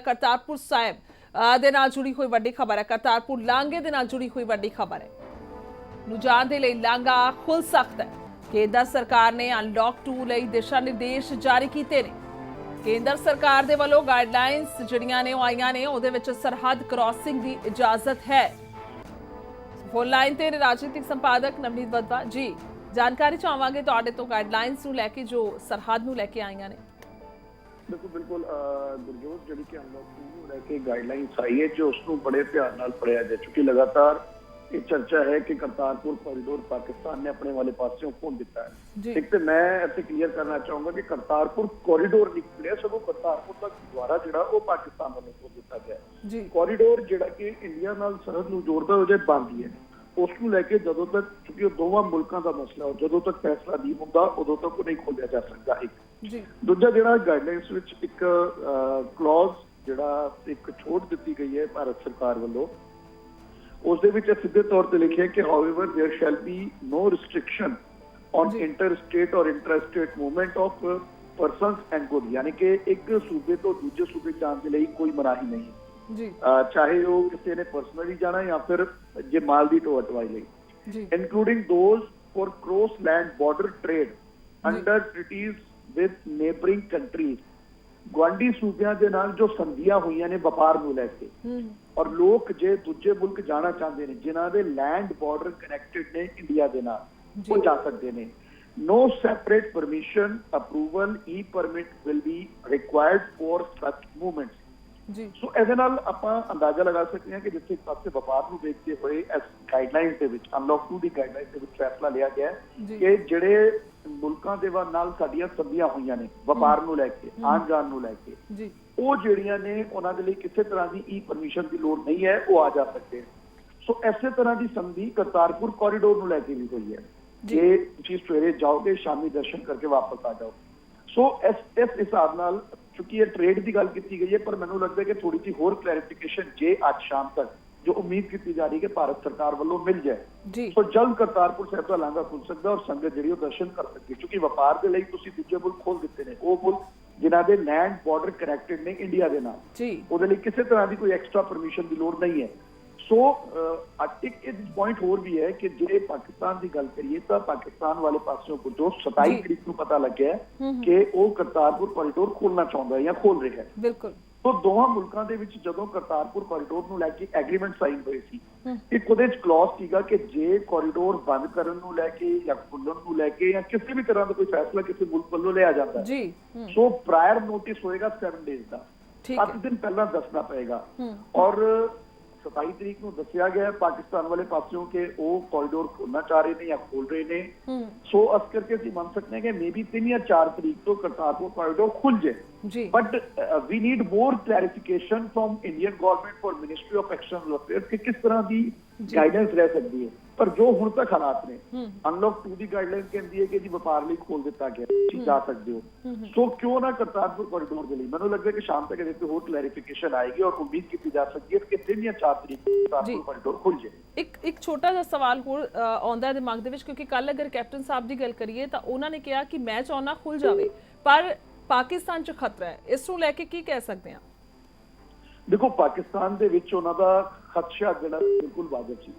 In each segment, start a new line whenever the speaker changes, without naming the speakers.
ਕਰਤਾਰਪੁਰ ਸਾਹਿਬ ਦੇ ਨਾਲ ਜੁੜੀ ਹੋਈ ਵੱਡੀ ਖਬਰ ਹੈ। ਕਰਤਾਰਪੁਰ ਲਾਂਘੇ ਦੇ ਨਾਲ ਜੁੜੀ ਹੋਈ ਵੱਡੀ ਖਬਰ ਹੈ। ਨੂੰ ਜਾਣ ਦੇ ਲਈ ਲਾਂਘਾ ਖੁੱਲ ਸਕਦਾ ਹੈ। ਕੇਂਦਰ ਸਰਕਾਰ ਨੇ ਅਨਲੌਕ 2 ਲਈ ਦਿਸ਼ਾ ਨਿਰਦੇਸ਼ ਜਾਰੀ ਕੀਤੇ ਨੇ। ਕੇਂਦਰ ਸਰਕਾਰ ਦੇ ਵੱਲੋਂ ਗਾਈਡਲਾਈਨਸ ਜਿਹੜੀਆਂ ਨੇ ਉਹ ਆਈਆਂ ਨੇ, ਉਹਦੇ ਵਿੱਚ ਸਰਹੱਦ ਕ੍ਰਾਸਿੰਗ ਦੀ ਇਜਾਜ਼ਤ ਹੈ। ਫੋਨ ਲਾਈਨ ਤੇ ਰਾਜਨੀਤਿਕ ਸੰਪਾਦਕ ਨਵਨੀਤ ਵਦਵਾ ਜੀ, ਜਾਣਕਾਰੀ ਚਾਹਾਂਗੇ ਤੁਹਾਡੇ ਤੋਂ ਗਾਈਡਲਾਈਨਸ ਨੂੰ ਲੈ ਕੇ ਜੋ ਸਰਹੱਦ ਨੂੰ ਲੈ ਕੇ ਆਈਆਂ ਨੇ।
बिल्कुल गुरजोत जी कि अनलॉक 2 ਨੂੰ ਲੈ ਕੇ ਗਾਈਡਲਾਈਨਸ ਆਈ ਹੈ ਜੋ ਉਸ ਨੂੰ ਬੜੇ ਧਿਆਨ ਨਾਲ ਪੜਿਆ ਜਾ ਚੁੱਕੀ। ਲਗਾਤਾਰ ਇਹ ਚਰਚਾ ਹੈ ਕਿ ਕਰਤਾਰਪੁਰ ਕॉरिडोर ਪਾਕਿਸਤਾਨ ਨੇ ਆਪਣੇ ਵਾਲੇ ਪਾਸਿਓਂ ਖੋਲ ਦਿੱਤਾ ਹੈ। ਇੱਕ ਤੇ ਮੈਂ ਇੱਥੇ ਕਲੀਅਰ ਕਰਨਾ ਚਾਹੂੰਗਾ ਕਿ ਕਰਤਾਰਪੁਰ कॉरिडोर ਨਹੀਂ ਖੁੱਲਿਆ, ਸਗੋਂ ਕਰਤਾਰਪੁਰ ਦਾ ਗੁਰਦੁਆਰਾ ਜਿਹੜਾ ਉਹ ਪਾਕਿਸਤਾਨ ਵੱਲੋਂ ਖੋਲ ਦਿੱਤਾ ਗਿਆ। कॉरिडोर ਜਿਹੜਾ ਕਿ ਇੰਡੀਆ ਨਾਲ ਸਰਹੱਦ ਨੂੰ ਜੋੜਦਾ ਹੋ ਜਾਏ ਬੰਦ ਹੈ। ਉਸ ਨੂੰ ਲੈ ਕੇ ਜਦੋਂ ਤੱਕ, ਕਿਉਂਕਿ ਉਹ ਦੋਵਾਂ ਮੁਲਕਾਂ ਦਾ ਮਸਲਾ ਹੋ, ਜਦੋਂ ਤੱਕ ਫੈਸਲਾ ਨਹੀਂ ਹੁੰਦਾ ਉਦੋਂ ਤੱਕ ਉਹ ਨਹੀਂ ਖੋਲਿਆ ਜਾ ਸਕਦਾ। ਦੂਜਾ ਜਿਹੜਾ ਗਾਈਡਲਾਈਨਸ ਵਿੱਚ ਇੱਕ ਕਲੌਜ਼ ਜਿਹੜਾ ਇੱਕ ਛੋਟ ਦਿੱਤੀ ਗਈ ਹੈ ਭਾਰਤ ਸਰਕਾਰ ਵੱਲੋਂ, ਉਸ ਦੇ ਵਿੱਚ ਸਿੱਧੇ ਤੌਰ ਤੇ ਲਿਖਿਆ ਕਿ however there shall be no restriction on inter state or inter state movement of persons and good, ਯਾਨੀ ਕਿ ਇੱਕ ਸੂਬੇ ਤੋਂ ਦੂਜੇ ਸੂਬੇ ਜਾਣ ਦੇ ਲਈ ਕੋਈ ਮਨਾਹੀ ਨਹੀਂ ਹੈ। ਚਾਹੇ ਉਹ ਕਿਸੇ ਨੇ ਪਰਸਨਲੀ ਜਾਣਾ ਜਾਂ ਫਿਰ ਜੇ ਮਾਲ ਦੀ ਢੋਆ ਢਵਾਈ ਲਈ, including those for cross land border trade under treaties with neighbouring countries. ਗੁਆਂਢੀ ਸੂਬਿਆਂ ਦੇ ਨਾਲ ਜੋ ਸੰਧੀਆਂ ਹੋਈਆਂ ਨੇ ਵਪਾਰ ਨੂੰ ਲੈ ਕੇ, ਔਰ ਲੋਕ ਜੇ ਦੂਜੇ ਮੁਲਕ ਜਾਣਾ ਚਾਹੁੰਦੇ ਨੇ ਜਿਨ੍ਹਾਂ ਦੇ ਲੈਂਡ ਬਾਰਡਰ ਕਨੈਕਟਡ ਨੇ ਇੰਡੀਆ ਦੇ ਨਾਲ, ਉਹ ਜਾ ਸਕਦੇ ਨੇ। No separate permission, approval, e-permit will be required for such movements। ਸੋ ਇਹਦੇ ਨਾਲ ਆਪਾਂ ਅੰਦਾਜ਼ਾ ਲਗਾ ਸਕਦੇ ਹਾਂ ਕਿ ਜਿੱਥੇ ਇੱਕ ਪਾਸੇ ਵਪਾਰ ਨੂੰ ਦੇਖਦੇ ਹੋਏ ਇਸ ਗਾਈਡਲਾਈਨ ਦੇ ਵਿੱਚ, ਅਨਲੌਕ 2 ਦੀ ਗਾਈਡਲਾਈਨ ਦੇ ਵਿੱਚ ਫੈਸਲਾ ਲਿਆ ਗਿਆ ਕਿ ਜਿਹੜੇ ਮੁਲਕਾਂ ਦੇ ਨਾਲ ਸਾਡੀਆਂ ਸੰਧੀਆਂ ਹੋਈਆਂ ਨੇ ਵਪਾਰ ਨੂੰ ਲੈ ਕੇ, ਆਉਣ ਜਾਣ ਨੂੰ ਲੈ ਕੇ, ਉਹ ਜਿਹੜੀਆਂ ਨੇ ਉਹਨਾਂ ਦੇ ਲਈ ਕਿਸੇ ਤਰ੍ਹਾਂ ਦੀ ਈ ਪਰਮਿਸ਼ਨ ਦੀ ਲੋੜ ਨਹੀਂ ਹੈ, ਉਹ ਆ ਜਾ ਸਕਦੇ। ਸੋ ਇਸੇ ਤਰ੍ਹਾਂ ਦੀ ਸੰਧੀ ਕਰਤਾਰਪੁਰ कॉरिडोर ਨੂੰ ਲੈ ਕੇ ਵੀ ਹੋਈ ਹੈ ਕਿ ਤੁਸੀਂ ਸਵੇਰੇ ਜਾਓਗੇ, ਸ਼ਾਮੀ ਦਰਸ਼ਨ ਕਰਕੇ ਵਾਪਸ ਆ ਜਾਓ। ਸੋ ਇਸ ਹਿਸਾਬ ਨਾਲ ਚूंकि ये ट्रेड की गल की गई है, पर मैनूं लगता है कि थोड़ी जी होर क्लैरिफिकेशन जे अज शाम तक जो उम्मीद की जा रही है कि भारत सरकार वालों मिल जाए तो जल्द करतारपुर साहिब का लांघा खुल सकता है और संगत जी दर्शन कर सकती है। क्योंकि व्यापार के लिए तुसीं दूजे मुल्क खोल दिते हैं, वो मुल्क जिन्हां दे लैंड बॉर्डर कनैक्टेड ने इंडिया के नाल, उहदे लई किसी तरह की कोई एक्सट्रा परमिशन की लोड़ नहीं है। सो एक पॉइंट होर भी है कि जे पाकिस्तान की गल करिए तो पाकिस्तान वाले पासों को जो 27 तरीक को पता लग्या है कि वो करतारपुर कॉरिडोर खोलना चाहता है या खोल रहा है। बिल्कुल। तो दोवां मुल्कां दे विच जदों करतारपुर कॉरिडोर नूं लैके एग्रीमेंट साइन होए सी, एक उहदे च क्लॉज सीगा कि जे कॉरिडोर बंद करन नूं लैके या खोलण नूं लैके या किसी भी तरह दा कोई फैसला किसी मुल्क वल्लों लिया जाता है, सो प्रायर नोटिस होएगा 7 डेज का, 7 दिन पहला दसना पएगा। और 27 तरीक को दसिया गया पाकिस्तान वाले पासियों के वो कॉरिडोर खोलना चाह रहे हैं या खोल रहे हैं। सो अस करके ਅਸੀਂ ਮੰਨ सकते हैं कि मे बी 3 या 4 तरीक तो करतारपुर कॉरिडोर खुल जाए। But we need more clarification from Indian government for ministry of external affairs कि किस तरह की गाइडेंस रह सकती है। पर जो हुण तक हालात ने, अनलॉक 2 की गाइडलाइन कहती है कि जी व्यापार लिए खोल दिता गया, तुसीं जा सकते हो। सो क्यों ना करतारपुर कॉरिडोर के लिए मैनूं लगदा है कि शाम तक इसते होर क्लैरिफिकेशन आएगी और उम्मीद की जा सकती है कि 3 या 4 तरीक करतारपुर कॉरिडोर खुल जाए।
एक छोटा जिहा सवाल होर आउंदा है दिमाग दे विच, क्योंकि कल अगर कैप्टन साहब की गल करिए तो उन्होंने कहा कि मैं चाहुंदा खुल जावे, पर पाकिस्तान च खतरा है, इस नूं लैके की कह सकते हैं?
देखो, पाकिस्तान दे विच उन्हां दा खदशा जिहड़ा बिल्कुल वाजिब सी।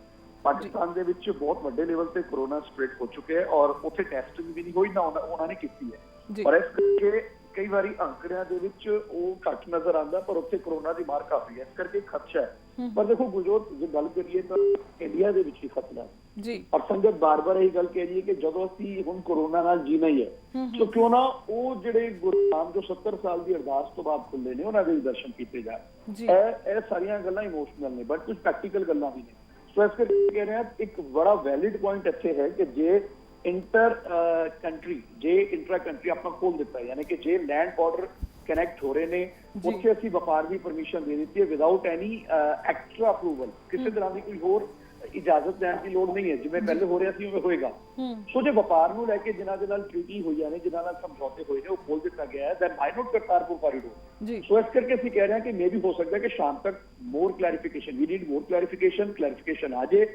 पाकिस्तान दे विच बहुत वड्डे लेवल ते कोरोना स्प्रेड हो चुके हैं और उत्थे टेस्टिंग भी नहीं होई ना उन्होंने की है। और इस करके कई बारी अंकड़ियां दे विच वो घट नजर आंदा, पर उत्थे कोरोना की मार काफी है, इस करके खदशा है। पर देखो गुजरात जो गल करिए तो इंडिया दे विच भी खतरा है और संगत बार बार यही गल कह रही है कि जदों असीं हुण कोरोना नाल जीना ही है, तो क्यों ना वो जिहड़े गुरुनाम जो 70 साल की अरदास तो बाद खुले ने उन्हां दे दर्शन किए जाए। ਇਹ ਸਾਰੀਆਂ ਗੱਲਾਂ इमोशनल ने, बट कुछ प्रैक्टिकल गल्लां भी ने। सो इस करके कह रहे हैं एक बड़ा वैलिड पॉइंट इत्थे है कि जे इंटर कंट्री, जे इंट्रा कंट्री आपने खोल दिता है, यानी कि जे लैंड बॉर्डर कनैक्ट हो रहे हैं उत्थे असीं व्यापार की परमिशन दे दी है विदाउट एनी एक्स्ट्रा अप्रूवल, किसी तरह की कोई होर इजाजत लैण की लोड़ नहीं है, जिवें पहले हो रहा सी उवें होएगा। सो जे व्यापार नूं लैके जिन्हां दे नाल ट्रीटी होईयां ने, जिन्हां नाल समझौते होए ने, वो खोल दिता गया है, then why not Kartarpur corridor. सो इस करके असीं कह रहे हैं कि मे भी हो सकता है कि शाम तक more clarification, we need more clarification आ जाए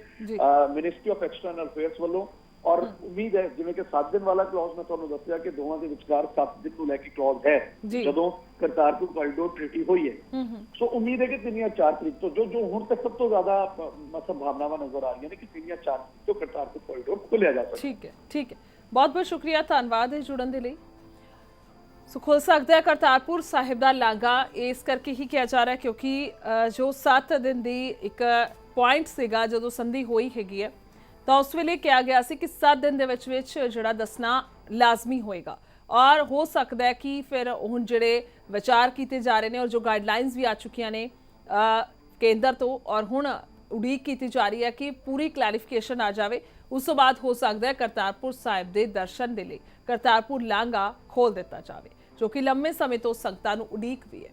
मिनिस्ट्री ऑफ एक्सटर्नल अफेयर्स वालों ਔਰ ਉਮੀਦ ਹੈ ਜਿਵੇਂ ਕਿ 7 ਦਿਨ ਵਾਲਾ ਕਲੌਜ਼ ਮੈਂ ਤੁਹਾਨੂੰ ਦੱਸਿਆ ਕਿ ਦੋਵਾਂ ਦੇ ਵਿਚਕਾਰ 7 ਦਿਨ ਨੂੰ ਲੈ ਕੇ ਕਲੌਜ਼ ਹੈ
ਜੀ।
ਜਦੋਂ ਕਰਤਾਰਪੁਰ ਕੋਰੀਡੋਰ ਟ੍ਰੀਟੀ ਹੋਈ ਹੈ। ਸੋ ਉਮੀਦ ਹੈ ਕਿ 3 ਜਾਂ 4 ਤਰੀਕ ਤੋਂ ਜੋ ਹੁਣ ਤੱਕ ਸਭ ਤੋਂ ਜ਼ਿਆਦਾ ਸੰਭਾਵਨਾਵਾਂ ਨਜ਼ਰ ਆ ਰਹੀਆਂ ਨੇ ਕਿ 3 ਜਾਂ 4 ਤਰੀਕ ਤੋਂ ਕਰਤਾਰਪੁਰ ਕੋਰੀਡੋਰ ਖੋਲ੍ਹਿਆ ਜਾ ਸਕਦਾ।
ਠੀਕ ਹੈ ਬਹੁਤ ਬਹੁਤ ਸ਼ੁਕਰੀਆ, ਧੰਨਵਾਦ ਇਸ ਜੁੜਨ ਦੇ ਲਈ। ਸੋ ਖੁੱਲ ਸਕਦਾ ਹੈ ਕਰਤਾਰਪੁਰ ਸਾਹਿਬ ਦਾ ਲਾਂਘਾ ਇਸ ਕਰਕੇ ਹੀ ਕਿਹਾ ਜਾ ਰਿਹਾ ਕਿਉਂਕਿ ਜੋ 7 ਦਿਨ ਦੀ ਇੱਕ ਪੁਆਇੰਟ ਸੀਗਾ ਜਦੋਂ ਸੰਧੀ ਹੋਈ ਹੈਗੀ ਹੈ ਤਾਂ ਉਸ ਵੇਲੇ ਕਿਹਾ ਗਿਆ ਸੀ ਕਿ 7 ਦਿਨ ਦੇ ਵਿੱਚ ਜਿਹੜਾ ਦੱਸਣਾ ਲਾਜ਼ਮੀ ਹੋਏਗਾ ਔਰ ਹੋ ਸਕਦਾ ਹੈ ਕਿ ਫਿਰ ਹੁਣ ਜਿਹੜੇ ਵਿਚਾਰ ਕੀਤੇ ਜਾ ਰਹੇ ਨੇ ਔਰ ਜੋ ਗਾਈਡਲਾਈਨਸ ਵੀ ਆ ਚੁੱਕੀਆਂ ਨੇ ਕੇਂਦਰ ਤੋਂ ਔਰ ਹੁਣ ਉਡੀਕ ਕੀਤੀ ਜਾ ਰਹੀ ਹੈ ਕਿ ਪੂਰੀ ਕਲੈਰੀਫਿਕੇਸ਼ਨ ਆ ਜਾਵੇ। ਉਸ ਤੋਂ ਬਾਅਦ ਹੋ ਸਕਦਾ ਹੈ ਕਰਤਾਰਪੁਰ ਸਾਹਿਬ ਦੇ ਦਰਸ਼ਨ ਦੇ ਲਈ ਕਰਤਾਰਪੁਰ ਲਾਂਘਾ ਖੋਲ ਦਿੱਤਾ ਜਾਵੇ ਜੋ ਕਿ ਲੰਮੇ ਸਮੇਂ ਤੋਂ ਸੰਗਤਾਂ ਨੂੰ ਉਡੀਕ ਵੀ ਹੈ।